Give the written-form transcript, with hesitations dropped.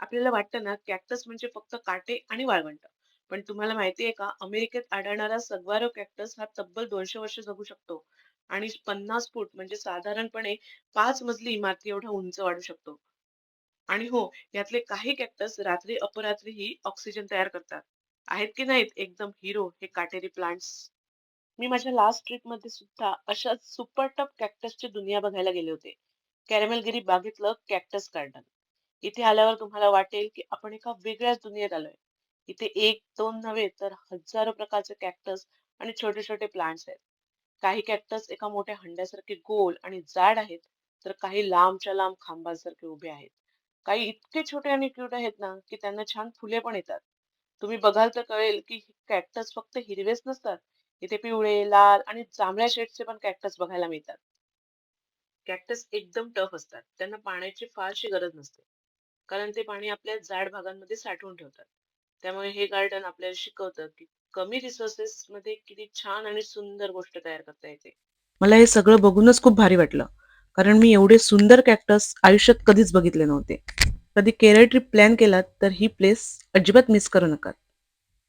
आपल्याला वाटतं ना, कॅक्टस म्हणजे फक्त काटे आणि वाळवंट. पण तुम्हाला माहिती आहे का, अमेरिकेत आढळणारा सग्वारो कॅक्टस हा तब्बल 200 वर्ष जगू शकतो आणि 50 फूट म्हणजे साधारणपणे 5 मजली इमारती एवढा उंच वाढू शकतो. आणि हो, यातले काही कॅक्टस रात्री अपरात्रीही ऑक्सिजन तयार करतात. आहेत की नाहीत एकदम हिरो हे काटेरी प्लांट्स? मी माझ्या लास्ट ट्रिपमध्ये सुद्धा अशाच सुपर टफ कॅक्टसची दुनिया बघायला गेले होते. कॅरमेलगिरी बागेतलं कॅक्टस गार्डन. इथे आल्यावर तुम्हाला वाटेल की आपण एका वेगळ्याच दुनियेत आलोय. इथे एक, दोन नव्हे तर हजारो प्रकारचे कॅक्टस आणि छोटे छोटे प्लांट्स आहेत. काही कॅक्टस एका मोठ्या हंड्यासारखे गोल आणि जाड आहेत, तर काही लांबच्या लांब खांबासारखे उभे आहेत. काही इतके छोटे आणि क्यूट आहेत ना, की त्यांना छान फुले पण येतात. तुम्ही बघाल तर कळेल की कॅक्टस फक्त हिरवेच नसतात. इथे पिवळे, लाल आणि जांभळ्या शेड्सचे पण कॅक्टस बघायला मिळतात. कॅक्टस एकदम टफ असतात. त्यांना पाण्याची फारशी गरज नसते. कारण ते पाणी आपल्या जाड भागांमध्ये साठवून ठेवतात. त्यामुळे हे गार्डन आपल्याला शिकवतं की कमी रिसोर्सेस मध्ये किती छान आणि सुंदर गोष्ट तयार करता येते. मला हे सगळं बघूनच खूप भारी वाटलं. कारण मी एवढे सुंदर कॅक्टस आयुष्यात कधीच बघितले नव्हते. कधी केरळ ट्रिप प्लॅन केलात तर ही प्लेस अजिबात मिस करू नका.